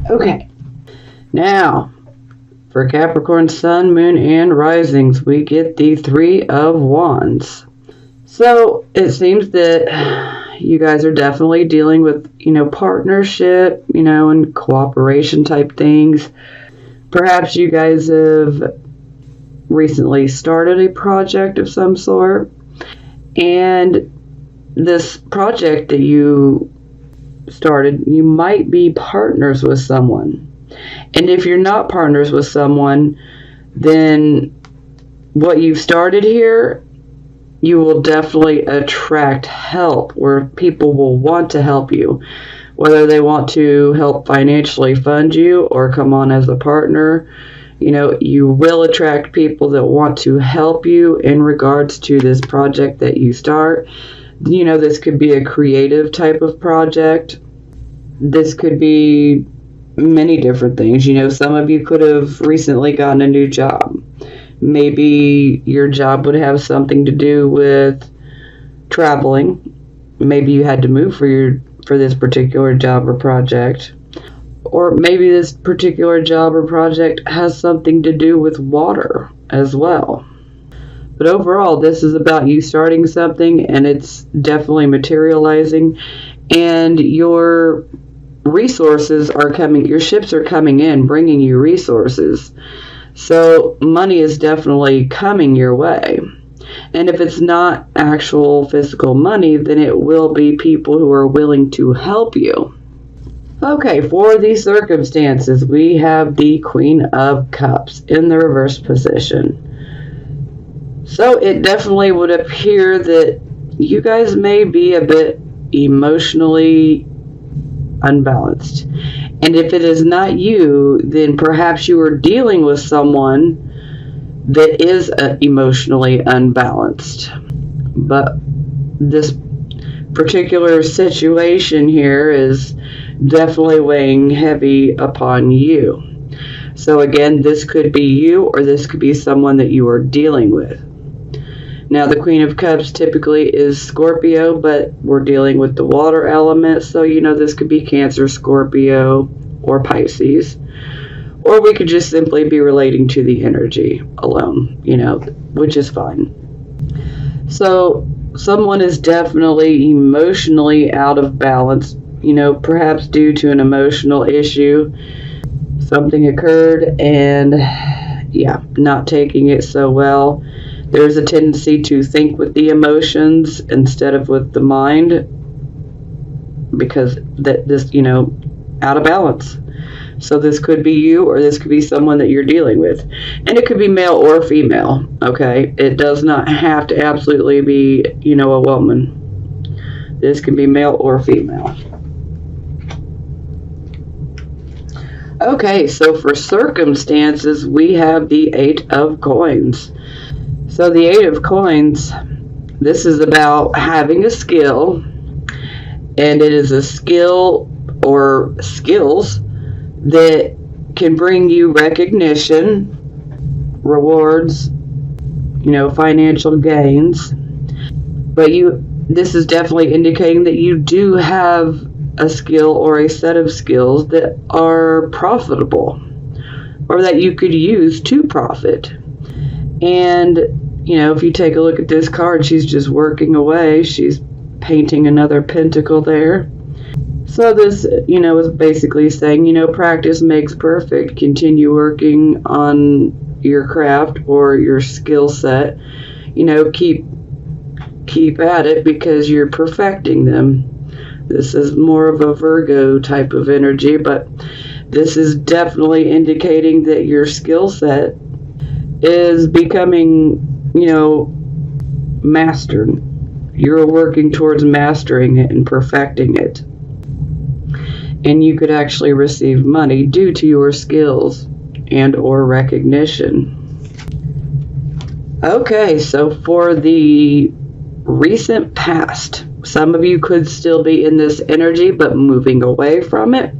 Okay, now for Capricorn Sun, Moon, and Risings, we get the Three of Wands. So it seems that you guys are definitely dealing with, partnership, and cooperation type things. Perhaps you guys have recently started a project of some sort, and this project that you started, you might be partners with someone. And if you're not partners with someone, then what you've started here, you will definitely attract help, where people will want to help you, whether they want to help financially fund you or come on as a partner. You will attract people that want to help you in regards to this project that you start. This could be a creative type of project. This could be many different things. Some of you could have recently gotten a new job. Maybe your job would have something to do with traveling. Maybe you had to move for this particular job or project. Or maybe this particular job or project has something to do with water as well. But overall, this is about you starting something, and it's definitely materializing, and your resources are coming, your ships are coming in, bringing you resources. So money is definitely coming your way. And if it's not actual physical money, then it will be people who are willing to help you. Okay, for these circumstances, we have the Queen of Cups in the reverse position. So it definitely would appear that you guys may be a bit emotionally unbalanced. And if it is not you, then perhaps you are dealing with someone that is emotionally unbalanced. But this particular situation here is definitely weighing heavy upon you. So again, this could be you, or this could be someone that you are dealing with. Now, the Queen of Cups typically is Scorpio, but we're dealing with the water element, so this could be Cancer, Scorpio, or Pisces. Or we could just simply be relating to the energy alone, which is fine. So someone is definitely emotionally out of balance, perhaps due to an emotional issue. Something occurred and, not taking it so well. There's a tendency to think with the emotions instead of with the mind, because this, out of balance. So this could be you, or this could be someone that you're dealing with. And it could be male or female, okay? It does not have to absolutely be, a woman. This can be male or female. Okay, so for circumstances, we have the Eight of Coins. So the Eight of Coins, this is about having a skill, and it is a skill or skills that can bring you recognition, rewards, financial gains. But this is definitely indicating that you do have a skill or a set of skills that are profitable, or that you could use to profit. And if you take a look at this card, she's just working away. She's painting another pentacle there. So this, is basically saying, practice makes perfect. Continue working on your craft or your skill set. Keep at it, because you're perfecting them. This is more of a Virgo type of energy, but this is definitely indicating that your skill set is becoming, mastered. You're working towards mastering it and perfecting it. And you could actually receive money due to your skills and or recognition. Okay, so for the recent past, some of you could still be in this energy, but moving away from it.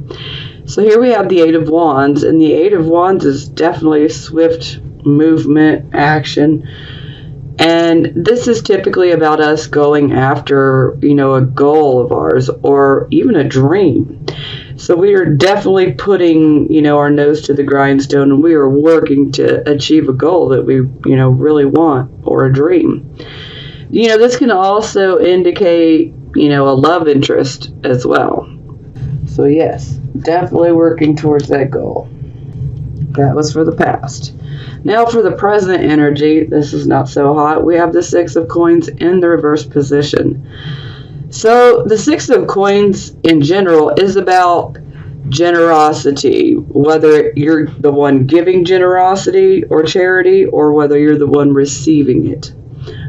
So here we have the Eight of Wands, and the Eight of Wands is definitely swift movement, action. And this is typically about us going after, a goal of ours, or even a dream. So we are definitely putting, our nose to the grindstone, and we are working to achieve a goal that we, really want, or a dream. This can also indicate, a love interest as well. So yes, definitely working towards that goal. That was for the past. Now for the present energy, this is not so hot. We have the Six of Coins in the reverse position. So the Six of Coins in general is about generosity, whether you're the one giving generosity or charity, or whether you're the one receiving it.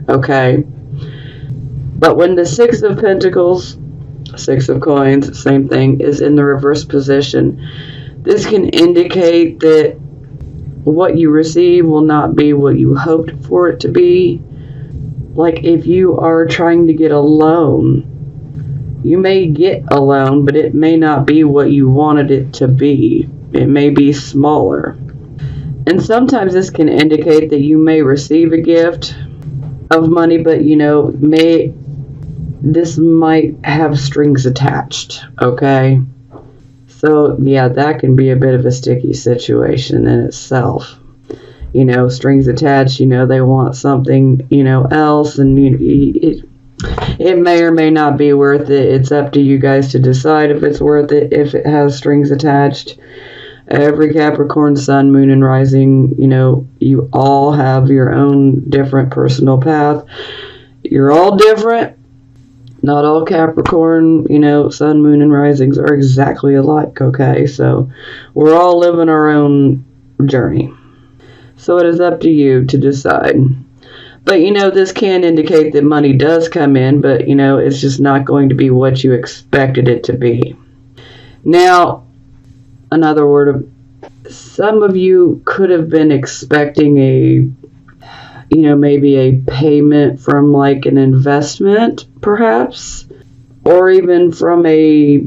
Okay? But when the Six of Pentacles, Six of Coins, same thing, is in the reverse position, this can indicate that what you receive will not be what you hoped for it to be. Like if you are trying to get a loan, you may get a loan, but it may not be what you wanted it to be. It may be smaller. And sometimes this can indicate that you may receive a gift of money, but this might have strings attached, okay? So yeah, that can be a bit of a sticky situation in itself. Strings attached, they want something, else, and it may or may not be worth it. It's up to you guys to decide if it's worth it, if it has strings attached. Every Capricorn, Sun, Moon, and Rising, you all have your own different personal path. You're all different. Not all Capricorn, Sun, Moon, and Risings are exactly alike, okay? So we're all living our own journey. So it is up to you to decide. But, this can indicate that money does come in, but, it's just not going to be what you expected it to be. Now, another word of, some of you could have been expecting maybe a payment from like an investment, perhaps, or even from a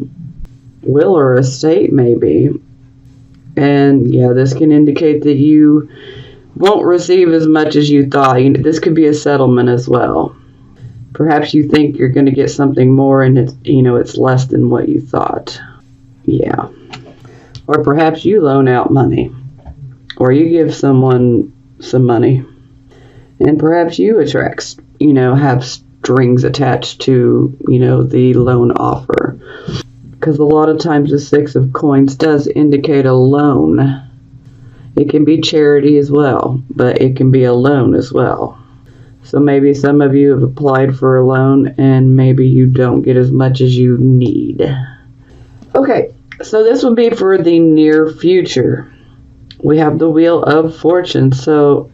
will or estate, maybe. And yeah, this can indicate that you won't receive as much as you thought. This could be a settlement as well. Perhaps you think you're going to get something more, and it's less than what you thought. Yeah. Or perhaps you loan out money, or you give someone some money, and perhaps you attract, have strings attached to, the loan offer. Because a lot of times the Six of Coins does indicate a loan. It can be charity as well, but it can be a loan as well. So maybe some of you have applied for a loan, and maybe you don't get as much as you need. Okay, so this will be for the near future. We have the Wheel of Fortune, so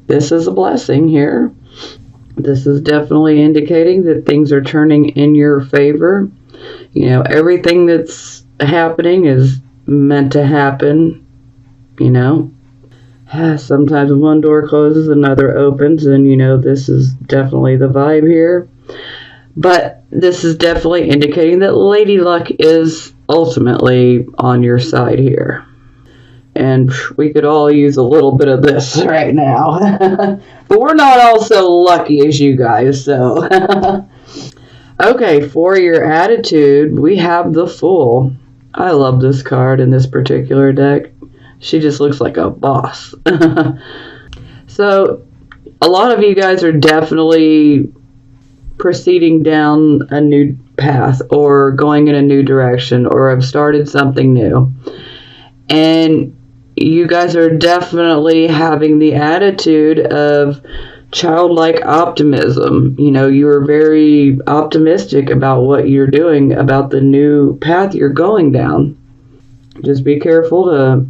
this is a blessing here. This is definitely indicating that things are turning in your favor. Everything that's happening is meant to happen. Sometimes one door closes, another opens, and this is definitely the vibe here. But this is definitely indicating that Lady Luck is ultimately on your side here. And we could all use a little bit of this right now. But we're not all so lucky as you guys, so. Okay, for your attitude, we have the Fool. I love this card in this particular deck. She just looks like a boss. So, a lot of you guys are definitely proceeding down a new path, or going in a new direction, or have started something new. And you guys are definitely having the attitude of childlike optimism. You're very optimistic about what you're doing, about the new path you're going down. Just be careful to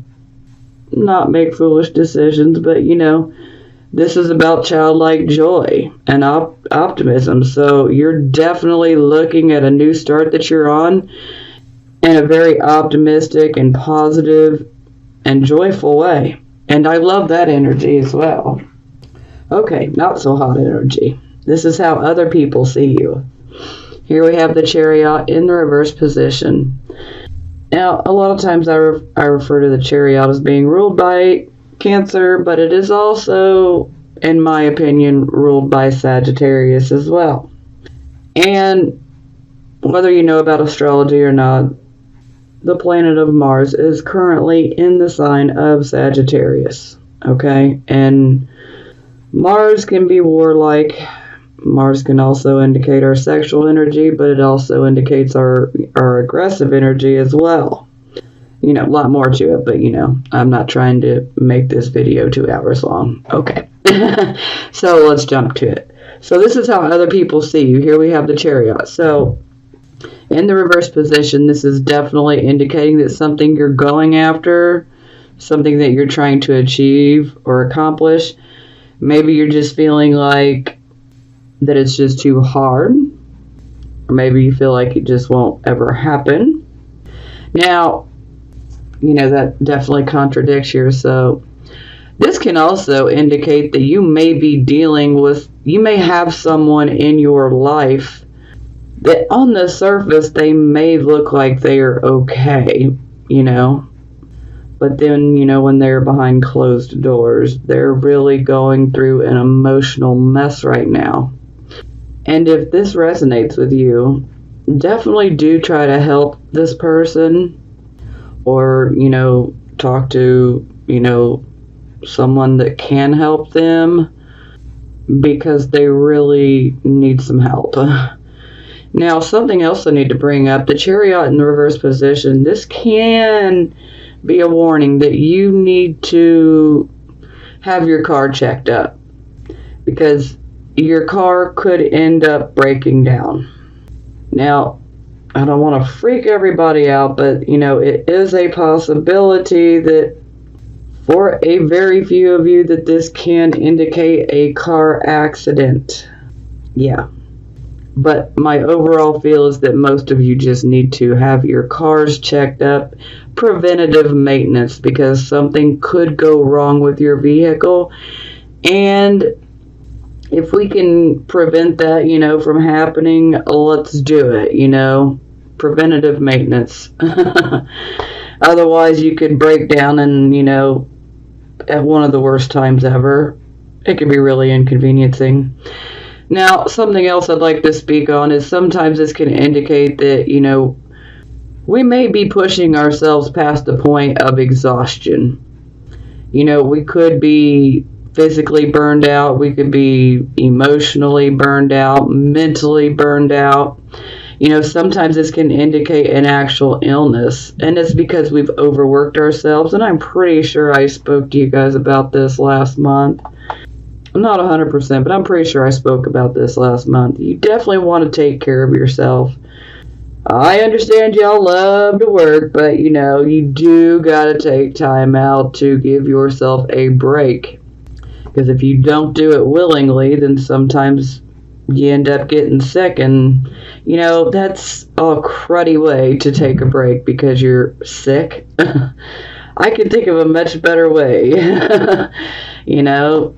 not make foolish decisions, but this is about childlike joy and optimism. So you're definitely looking at a new start that you're on in a very optimistic and positive and joyful way. And I love that energy as well. Okay, not so hot energy. This is how other people see you. Here we have the Chariot in the reverse position. Now, a lot of times I refer to the Chariot as being ruled by Cancer, but it is also, in my opinion, ruled by Sagittarius as well. And whether you know about astrology or not, the planet of Mars, is currently in the sign of Sagittarius. Okay? And Mars can be warlike. Mars can also indicate our sexual energy, but it also indicates our aggressive energy as well. You know, a lot more to it, but you know, I'm not trying to make this video 2 hours long. Okay. So let's jump to it. So this is how other people see you. Here we have the Chariot. So in the reverse position, this is definitely indicating that something you're going after, something that you're trying to achieve or accomplish, maybe you're just feeling like that it's just too hard, or maybe you feel like it just won't ever happen. Now, you know, that definitely contradicts here. So this can also indicate that you may be dealing with, you may have someone in your life that on the surface they may look like they are okay, you know, but then, you know, when they're behind closed doors, they're really going through an emotional mess right now. And if this resonates with you, definitely do try to help this person, or, you know, talk to, you know, someone that can help them, because they really need some help. Now, something else I need to bring up, the Chariot in the reverse position, this can be a warning that you need to have your car checked up, because your car could end up breaking down. Now, I don't want to freak everybody out, but, you know, it is a possibility that for a very few of you that this can indicate a car accident. Yeah. But my overall feel is that most of you just need to have your cars checked up, preventative maintenance, because something could go wrong with your vehicle. And if we can prevent that, you know, from happening, let's do it, you know. Preventative maintenance. Otherwise, you could break down and, you know, at one of the worst times ever. It can be really inconveniencing. Now, something else I'd like to speak on is sometimes this can indicate that, you know, we may be pushing ourselves past the point of exhaustion. You know, we could be physically burned out, we could be emotionally burned out, mentally burned out. You know, sometimes this can indicate an actual illness, and it's because we've overworked ourselves, and I'm pretty sure I spoke to you guys about this last month. I'm not 100%, but I'm pretty sure I spoke about this last month. You definitely want to take care of yourself. I understand y'all love to work, but, you know, you do got to take time out to give yourself a break. Because if you don't do it willingly, then sometimes you end up getting sick, and, you know, that's a cruddy way to take a break because you're sick. I can think of a much better way. You know,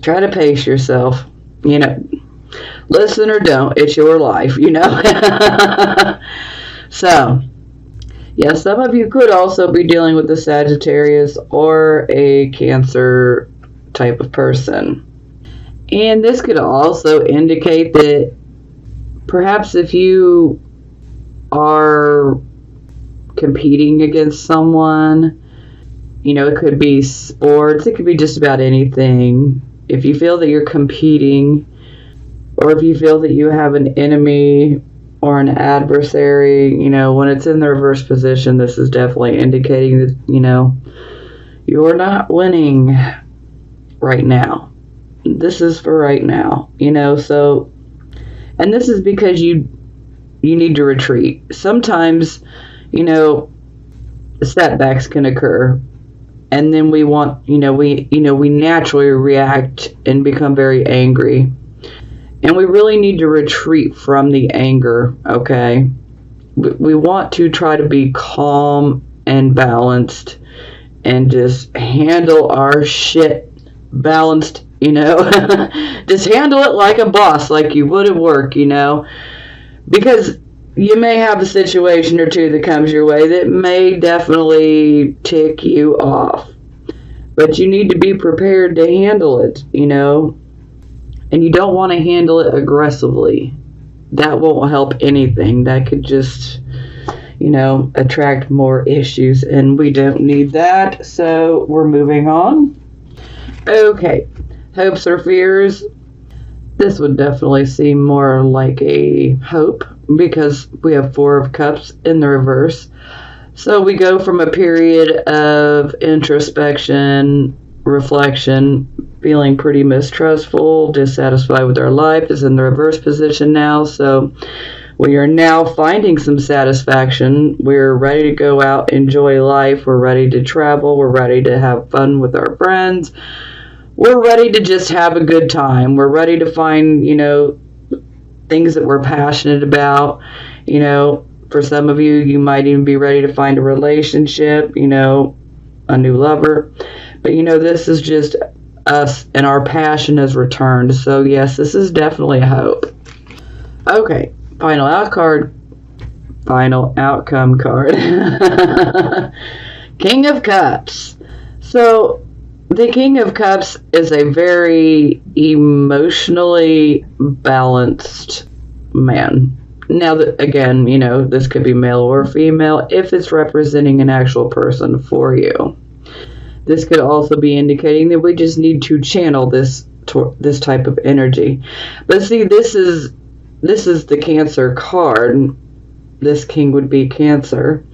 try to pace yourself. You know, listen or don't, it's your life, you know. So, yeah, some of you could also be dealing with a Sagittarius or a Cancer type of person. And this could also indicate that perhaps if you are competing against someone, you know, it could be sports, it could be just about anything. If you feel that you're competing, or if you feel that you have an enemy or an adversary, you know, when it's in the reverse position, this is definitely indicating that, you know, you're not winning right now. This is for right now, you know. So, and this is because you need to retreat. Sometimes, you know, setbacks can occur, and then we naturally react and become very angry, and we really need to retreat from the anger. Okay, we want to try to be calm and balanced, and just handle our shit balanced, you know. Just handle it like a boss, like you would at work, you know, because you may have a situation or two that comes your way that may definitely tick you off, but you need to be prepared to handle it, you know, and you don't want to handle it aggressively. That won't help anything. That could just, attract more issues, and we don't need that, so we're moving on. Okay, hopes or fears. This would definitely seem more like a hope because we have Four of Cups in the reverse. So we go from a period of introspection, reflection, feeling pretty mistrustful, dissatisfied with our life, is in the reverse position now. So we are now finding some satisfaction. We're ready to go out, enjoy life. We're ready to travel. We're ready to have fun with our friends. We're ready to just have a good time. We're ready to find, things that we're passionate about. For some of you, you might even be ready to find a relationship, a new lover. But, this is just us, and our passion has returned. So, yes, this is definitely a hope. Okay, final outcome card. King of Cups. So, the King of Cups is a very emotionally balanced man. Now, again, this could be male or female if it's representing an actual person for you. This could also be indicating that we just need to channel this type of energy. But see, this is the Cancer card. This king would be Cancer.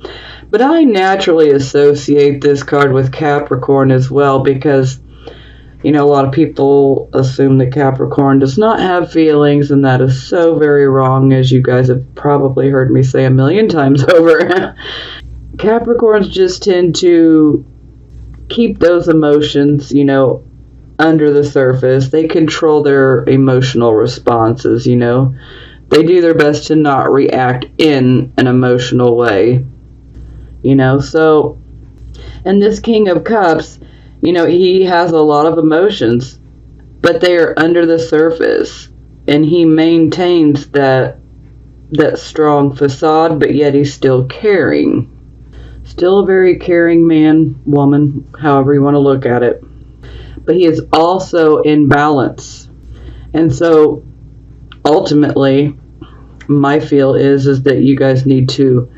But I naturally associate this card with Capricorn as well because, a lot of people assume that Capricorn does not have feelings, and that is so very wrong, as you guys have probably heard me say a million times over. Capricorns just tend to keep those emotions, under the surface. They control their emotional responses, They do their best to not react in an emotional way. So, and this King of Cups, he has a lot of emotions, but they are under the surface, and he maintains that strong facade, but yet he's still caring. Still a very caring man, woman, however you want to look at it. But he is also in balance. And so, ultimately, my feel is that you guys need to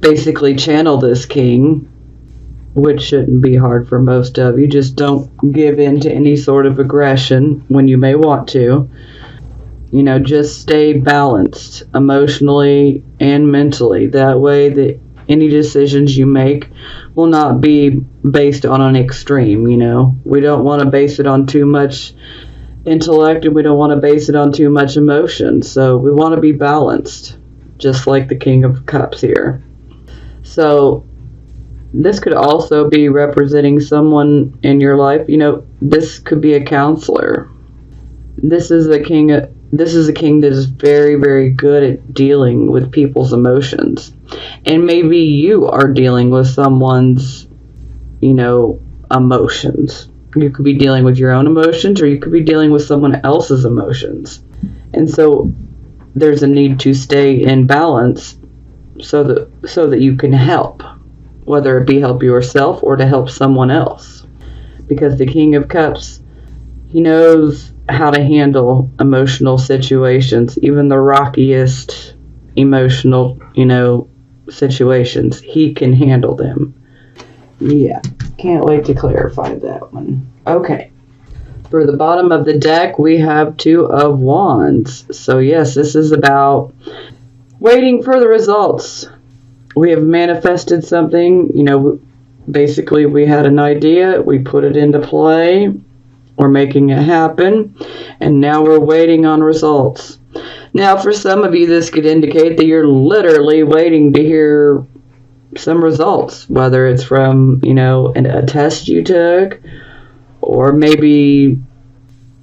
basically channel this king, which shouldn't be hard for most of you. Just don't give in to any sort of aggression when you may want to. Just stay balanced emotionally and mentally. That way that any decisions you make will not be based on an extreme, We don't want to base it on too much intellect, and we don't want to base it on too much emotion. So we want to be balanced, just like the King of Cups here. So this could also be representing someone in your life. This could be a counselor. This is a king that is very, very good at dealing with people's emotions. And maybe you are dealing with someone's, emotions. You could be dealing with your own emotions, or you could be dealing with someone else's emotions. And so there's a need to stay in balance so that you can help, whether it be help yourself or to help someone else. Because the King of Cups, he knows how to handle emotional situations, even the rockiest emotional, situations. He can handle them. Yeah, can't wait to clarify that one. Okay. For the bottom of the deck, we have Two of Wands. So yes, this is about waiting for the results. We have manifested something, basically we had an idea, we put it into play, we're making it happen, and now we're waiting on results. Now, for some of you, this could indicate that you're literally waiting to hear some results, whether it's from, a test you took, or maybe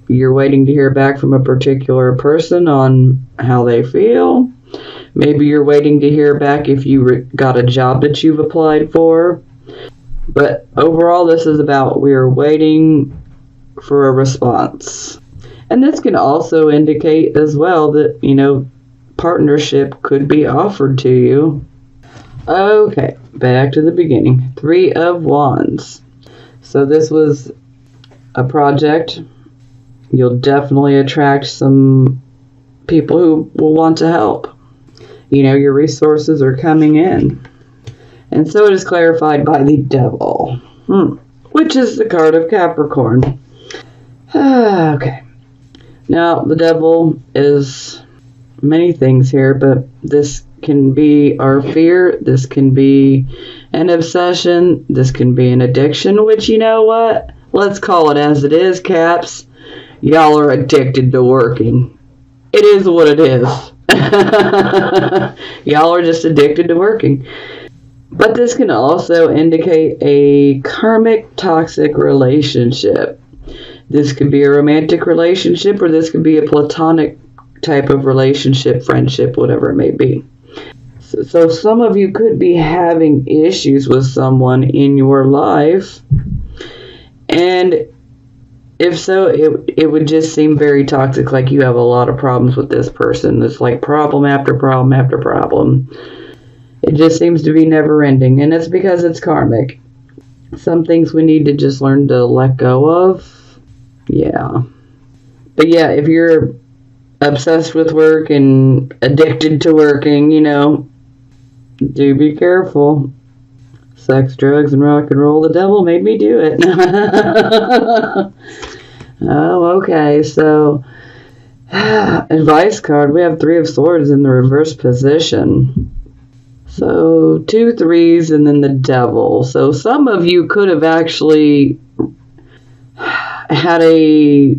you're waiting to hear back from a particular person on how they feel. Maybe you're waiting to hear back if you got a job that you've applied for. But overall, this is about we are waiting for a response. And this can also indicate as well that, partnership could be offered to you. Okay, back to the beginning. Three of Wands. So this was a project. You'll definitely attract some people who will want to help. your resources are coming in. And so it is clarified by the devil, which is the card of Capricorn. Okay. Now, the devil is many things here, but this can be our fear. This can be an obsession. This can be an addiction, which, you know what? Let's call it as it is, Caps. Y'all are addicted to working. It is what it is. Y'all are just addicted to working. But this can also indicate a karmic toxic relationship. This could be a romantic relationship, or this could be a platonic type of relationship, friendship, whatever it may be. So some of you could be having issues with someone in your life. And if so, it would just seem very toxic, like you have a lot of problems with this person. It's like problem after problem after problem. It just seems to be never ending, and it's because it's karmic. Some things we need to just learn to let go of. Yeah. But yeah, if you're obsessed with work and addicted to working, do be careful. Sex, drugs, and rock and roll. The devil made me do it. Oh, okay. So, advice card. We have 3 of Swords in the reverse position. So, 2 threes and then the devil. So, some of you could have actually had a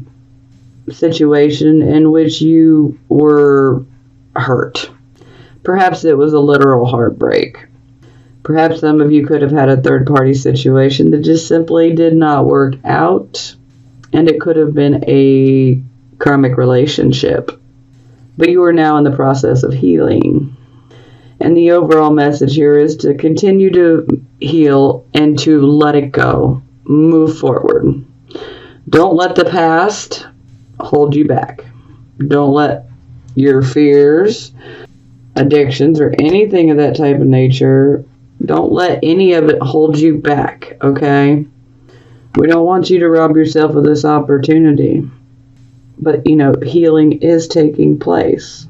situation in which you were hurt. Perhaps it was a literal heartbreak. Perhaps some of you could have had a third-party situation that just simply did not work out, and it could have been a karmic relationship. But you are now in the process of healing. And the overall message here is to continue to heal and to let it go. Move forward. Don't let the past hold you back. Don't let your fears, addictions, or anything of that type of nature, don't let any of it hold you back, okay? We don't want you to rob yourself of this opportunity. But, healing is taking place.